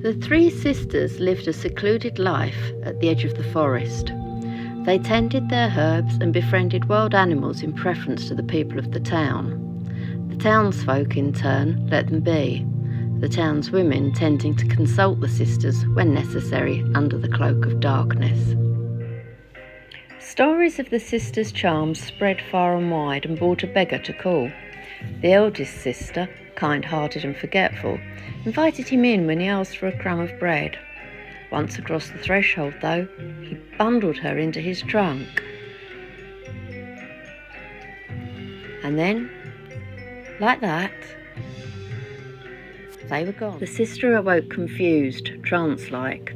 The three sisters lived a secluded life at the edge of the forest. They tended their herbs and befriended wild animals in preference to the people of the town. The townsfolk, in turn, let them be, the townswomen tending to consult the sisters when necessary under the cloak of darkness. Stories of the sisters' charms spread far and wide and brought a beggar to call. The eldest sister, kind-hearted and forgetful, invited him in when he asked for a crumb of bread. Once across the threshold, though, he bundled her into his trunk. And then, like that, they were gone. The sister awoke confused, trance-like.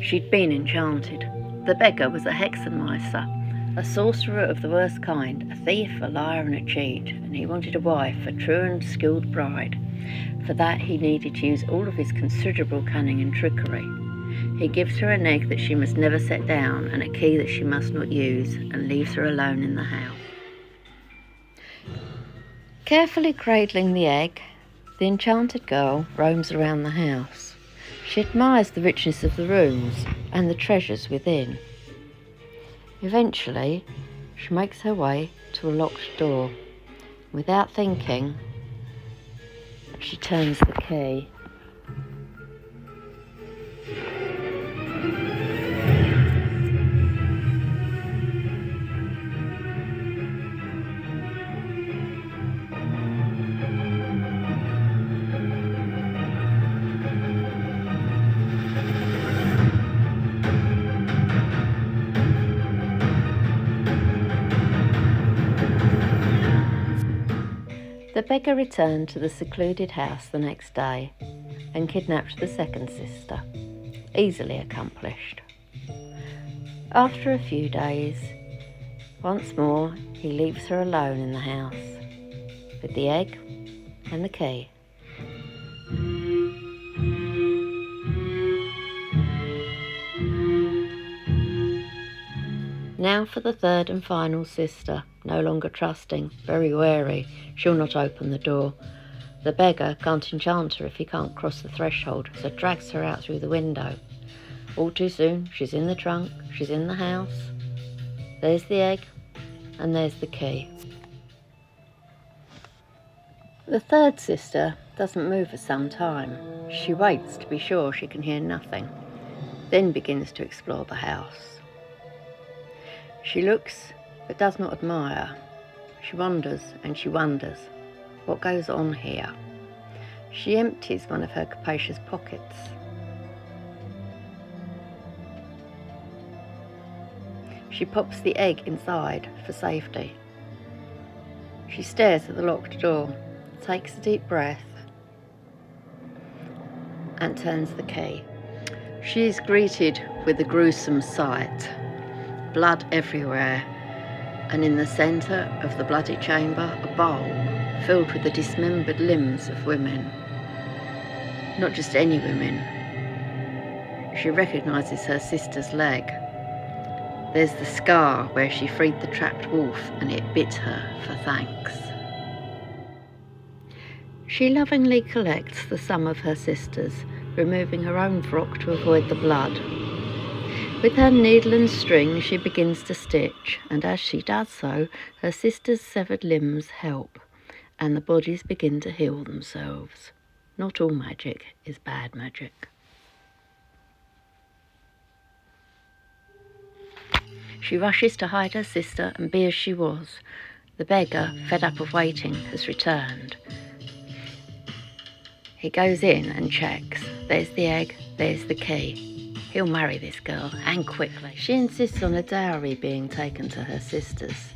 She'd been enchanted. The beggar was a hexenmeister, a sorcerer of the worst kind, a thief, a liar and a cheat, and he wanted a wife, a true and skilled bride. For that he needed to use all of his considerable cunning and trickery. He gives her an egg that she must never set down and a key that she must not use, and leaves her alone in the house. Carefully cradling the egg, the enchanted girl roams around the house. She admires the richness of the rooms and the treasures within. Eventually, she makes her way to a locked door. Without thinking, she turns the key. The beggar returned to the secluded house the next day and kidnapped the second sister. Easily accomplished. After a few days, once more he leaves her alone in the house with the egg and the key. Now for the third and final sister, no longer trusting, very wary, she'll not open the door. The beggar can't enchant her if he can't cross the threshold, so drags her out through the window. All too soon, she's in the trunk, she's in the house. There's the egg, and there's the key. The third sister doesn't move for some time. She waits to be sure she can hear nothing, then begins to explore the house. She looks, but does not admire. She wonders and she wonders. What goes on here? She empties one of her capacious pockets. She pops the egg inside for safety. She stares at the locked door, takes a deep breath, and turns the key. She is greeted with a gruesome sight. Blood everywhere, and in the centre of the bloody chamber, a bowl filled with the dismembered limbs of women. Not just any women. She recognises her sister's leg. There's the scar where she freed the trapped wolf and it bit her for thanks. She lovingly collects the sum of her sisters, removing her own frock to avoid the blood. With her needle and string she begins to stitch, and as she does so, her sisters' severed limbs help, and the bodies begin to heal themselves. Not all magic is bad magic. She rushes to hide her sister and be as she was. The beggar, fed up of waiting, has returned. He goes in and checks. There's the egg, there's the key. He'll marry this girl, and quickly. She insists on a dowry being taken to her sisters.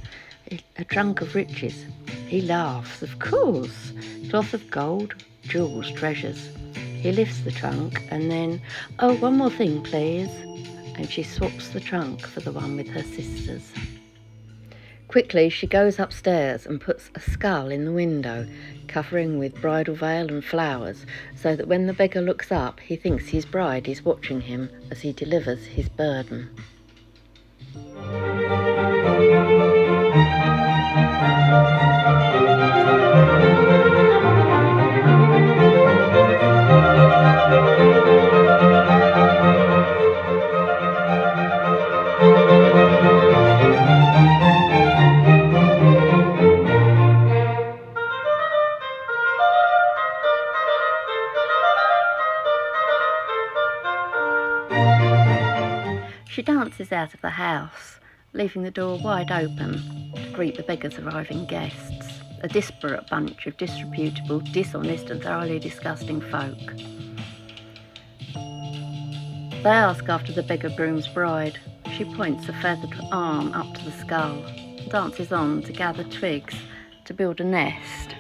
A trunk of riches. He laughs, of course. Cloth of gold, jewels, treasures. He lifts the trunk and then, oh, one more thing, please. And she swaps the trunk for the one with her sisters. Quickly, she goes upstairs and puts a skull in the window, covering with bridal veil and flowers, so that when the beggar looks up, he thinks his bride is watching him as he delivers his burden. out of the house, leaving the door wide open to greet the beggar's arriving guests, a disparate bunch of disreputable, dishonest and thoroughly disgusting folk. They ask after the beggar Groom's bride. She points a feathered arm up to the skull, dances on to gather twigs to build a nest.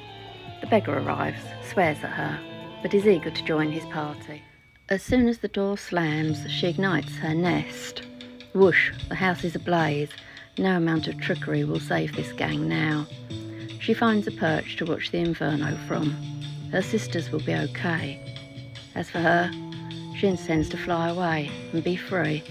The beggar arrives, swears at her, but is eager to join his party. As soon as the door slams, she ignites her nest. Whoosh, the house is ablaze. No amount of trickery will save this gang now. She finds a perch to watch the inferno from. Her sisters will be okay. As for her, she intends to fly away and be free.